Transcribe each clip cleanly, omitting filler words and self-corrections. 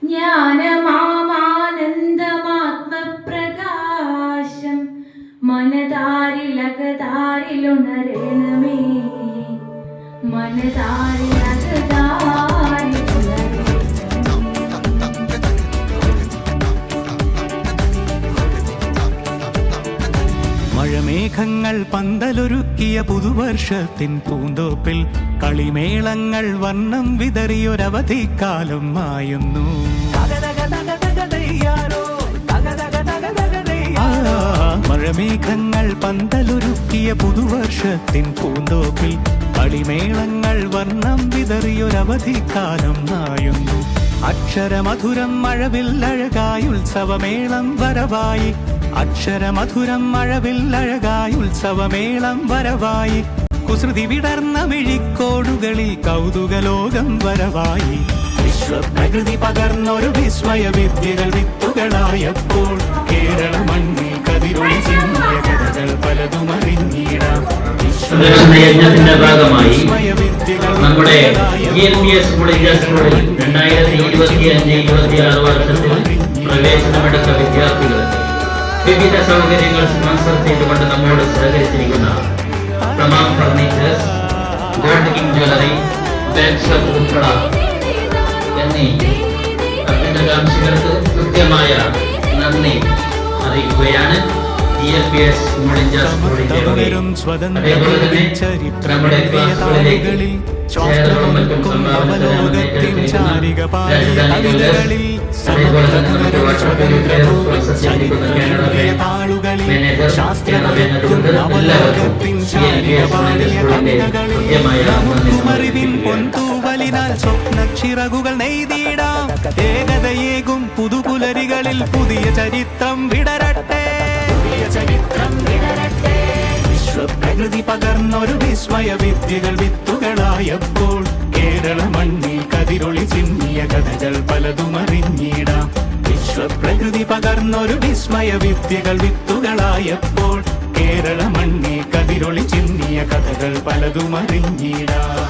ജ്ഞാനമാമാനന്ദമാത്മപ്രകാശം മനതാരിലകതാരിലുണരണമേ, മഴമേഘങ്ങൾ പന്തലൊരുക്കിയ പുതുവർഷത്തിൻ പൂന്തോപ്പിൽ കളിമേളങ്ങൾ വർണ്ണം വിതറിയൊരവധിക്കാലം മായുന്നു. മഴമേഘങ്ങൾ പന്തലൊരുക്കിയ പുതുവർഷത്തിൻ പൂന്തോപ്പിൽ കളിമേളങ്ങൾ വർണ്ണം വിതറിയൊരവധിക്കാലം മായുന്നു. അക്ഷരമധുരം മഴവില്ലഴകായി ഉത്സവമേളം വരവായി, അക്ഷരമധുരം മഴവില്ലഴകായി ഉത്സവമേളം വരവായി, കുസൃതി വിടർന്ന മിഴിക്കോടുകളിൽ കൗതുകലോകം വരവായി. വിശ്വപ്രകൃതി പകർന്നൊരു വിസ്മയ വിദ്യകൾ വിത്തുകളായപ്പോൾ കേരള മണ്ണിൽ കതിരൊളി ചിന്തിയ കഥകൾ പലതും അറിഞ്ഞിടാം. യജ്ഞത്തിന്റെ ഭാഗമായി നമ്മുടെ ELPS സ്കൂളിൽ 2025-26 വർഷത്തിൽ പ്രവേശനമെടുത്ത വിദ്യാർത്ഥികൾ വിവിധ സൗകര്യങ്ങൾ സ്പോൺസർ ചെയ്തുകൊണ്ട് നമ്മോട് സഹകരിച്ചിരിക്കുന്ന തമാം ഫർണിച്ചേഴ്സ്, ഗോൾഡ് കിങ് ജ്വല്ലറി, ബാഗ്ഷോപ്പ് ഉൾപ്പെട എന്നീ അഭ്യുന്നതാംശികൾക്ക് കൃത്യമായ നന്ദി അറിയിക്കുകയാണ്. ELPS സ്കൂളിന്റെ അതേപോലെ തന്നെ നമ്മുടെ ക്ലാസുകളിലേക്ക് ചേർന്നും മറ്റും സംഭാവനകളിൽ രാജധാനികളിൽ അതേപോലെ തന്നെ നമ്മുടെ വാട്സാപ്പിൽ പ്രോസസ് ചെയ്തിരിക്കുന്ന കാനഡ ബാങ്ക് മാനേജർ എന്നതുകൊണ്ട് എല്ലാവർക്കും ELPS സ്കൂളിന്റെ കൃത്യമായ നന്ദി. സ്വപ്നച്ചിറകുകൾ നെയ്തിടാം, ഏകതയേകും പുതുപുലരികളിൽ പുതിയ ചരിത്രം വിടരട്ടെ, പുതിയ ചരിത്രം വിടരട്ടെ. വിശ്വപ്രകൃതി പകർന്നൊരു വിസ്മയ വിദ്യകൾ വിത്തുകളായപ്പോൾ കേരള മണ്ണിൽ കതിരൊളി ചിന്നിയ കഥകൾ പലതും അറിഞ്ഞിടാം. വിശ്വപ്രകൃതി പകർന്നൊരു വിസ്മയ വിദ്യകൾ വിത്തുകളായപ്പോൾ കേരള മണ്ണിൽ കതിരൊളി ചിന്നിയ കഥകൾ പലതും അറിഞ്ഞിടാം.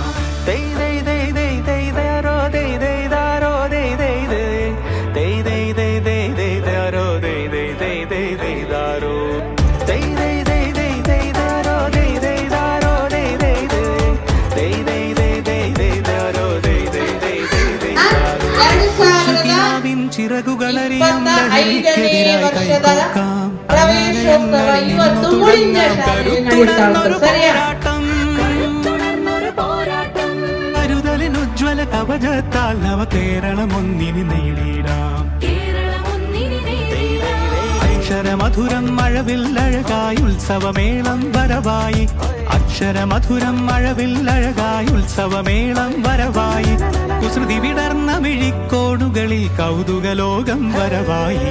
ചിറകുകളറിയാം കരുതലിനുജ്വല കവചത്താൽ നവകേരളം ഒന്നിന് നേടിടാം. അക്ഷരമധുരം മഴവില്ലഴകായി ഉത്സവമേളം വരവായി, അക്ഷരമധുരം മഴവില്ലഴകായി ഉത്സവമേളം വരവായി, കുസൃതി വിടർന്ന മിഴിക്കോടുകളിൽ കൗതുകലോകം വരവായി.